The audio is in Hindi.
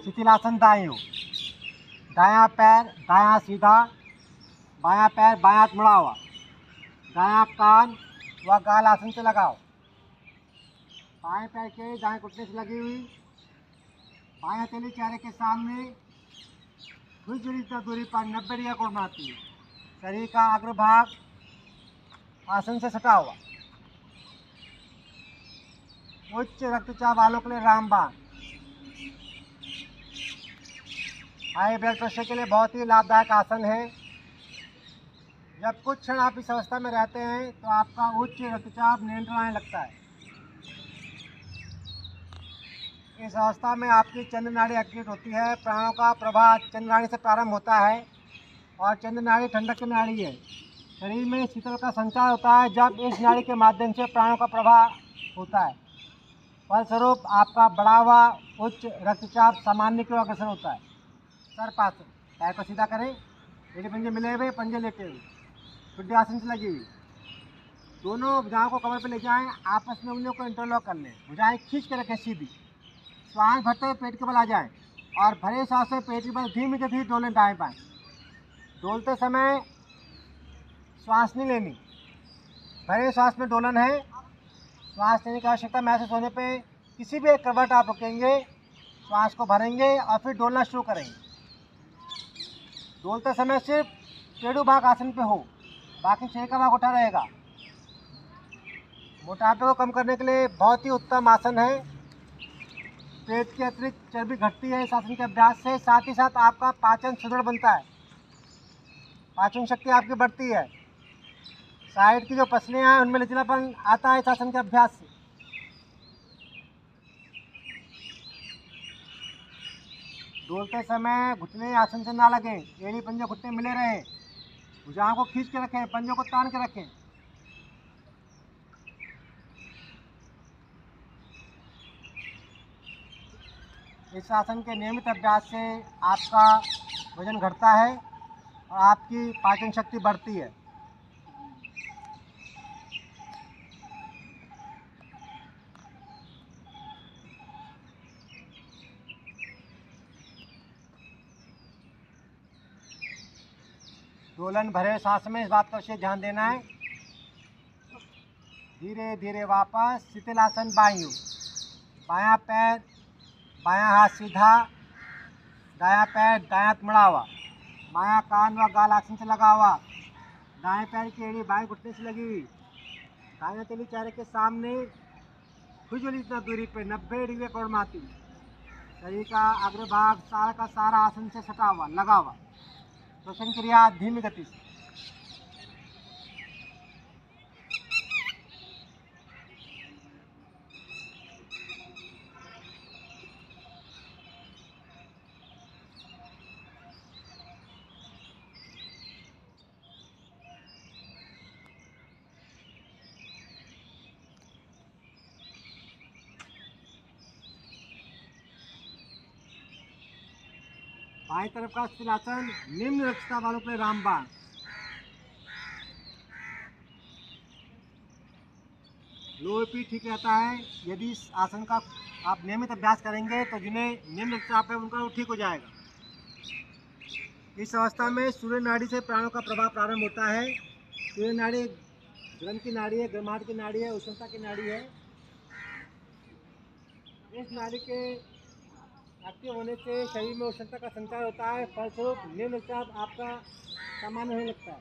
शिथिलासन दाईं ओर। दायां पैर दायां सीधा, बायां पैर बायां हाथ मुड़ा हुआ। दायां कान व गाल आसन से लगाओ। बाएं पैर के दाएं घुटने से लगी हुई। बायां हथेली चेहरे के सामने, कुछ दूरी पर 90 डिग्री कोण बनाती है। शरीर का अग्रभाग आसन से सटा हुआ। उच्च रक्तचाप वालों के लिए रामबाण हाई ब्लड प्रेशर के लिए बहुत ही लाभदायक आसन है। जब कुछ क्षण आप इस अवस्था में रहते हैं तो आपका उच्च रक्तचाप नियंत्रण आने लगता है। इस अवस्था में आपकी चंद्र नाड़ी एक्टिवेट होती है। प्राणों का प्रवाह चंद्र नाड़ी से प्रारंभ होता है और चंद्र नाड़ी ठंडक की नाड़ी है। शरीर में शीतल का संचार होता है जब इस नाड़ी के माध्यम से प्राणों का प्रवाह होता है। फलस्वरूप आपका बढ़ा हुआ उच्च रक्तचाप सामान्य की ओर अग्रसर होता है। सर्पासन, पैर को सीधा करें, एड़ी पंजे मिले हुए, पंजे लेटे हुए, शुद्ध आसन से लगी हुई। दोनों भुजाओं को कमर पर ले जाएं, आपस में उंगलियों को इंटरलॉक कर लें, भुजाएं खींच कर रखें सीधी। श्वास भरते हुए पेट के बल आ जाएं और भरे सांस से पेट के बल धीमी गति डोलें दाएं बाएं। डोलते समय श्वास नहीं लेनी, भरे सांस में डोलन है। श्वास लेने की आवश्यकता महसूस होने पे किसी भी एक करवट आप रुकेंगे, श्वास को भरेंगे और फिर डोलना शुरू करेंगे। डोलते समय सिर्फ टेढ़ू भाग आसन पे हो, बाकी शरीर का भाग उठा रहेगा। मोटापे को कम करने के लिए बहुत ही उत्तम आसन है। पेट की अतिरिक्त चर्बी घटती है इस आसन के अभ्यास से। साथ ही साथ आपका पाचन सुदृढ़ बनता है, पाचन शक्ति आपकी बढ़ती है। साइड की जो पसलियाँ हैं उनमें लचीलापन आता है इस आसन के अभ्यास से। डोलते समय घुटने आसन से ना लगें, एड़ी पंजे घुटने मिले रहें। भुजाओं को खींच के रखें, पंजों को तान के रखें। इस आसन के नियमित अभ्यास से आपका वजन घटता है और आपकी पाचन शक्ति बढ़ती है। डोलन भरे सांस में इस बात का विशेष ध्यान देना है। धीरे धीरे वापस शिथिलासन बाईं ओर। बायां पैर बायां हाथ सीधा, दायां पैर दायां हाथ मुड़ा हुआ। बायां कान व गाल आसन से लगा हुआ। दाएं पैर की एड़ी बाएं घुटने से लगी हुई। दाएं हथेली चेहरे के सामने, खुजली इतना दूरी पे 90 डिग्री कोण मारती। शरीर का अग्रभाग सारा का सारा आसन से सटा हुआ, लगा हुआ। श्वसन क्रिया धीमी गति से। बाएं तरफ का शिथिलासन निम्न रक्तचाप वालों के लिए रामबाण। लोअर पी ठीक रहता है। यदि इस आसन का आप नियमित अभ्यास करेंगे तो जिन्हें निम्न रक्तचाप है उनका वो ठीक हो जाएगा। इस अवस्था में सूर्य नाड़ी से प्राणों का प्रवाह प्रारंभ होता है। सूर्य नाड़ी गर्म की नाड़ी है, गर्माहट की नाड़ी है, उष्णता की नाड़ी है। इस नाड़ी के एक्टिव होने से शरीर में उष्णता का संचार होता है। फलस्वरूप निम्न रक्तचाप आपका सामान्य होने लगता है।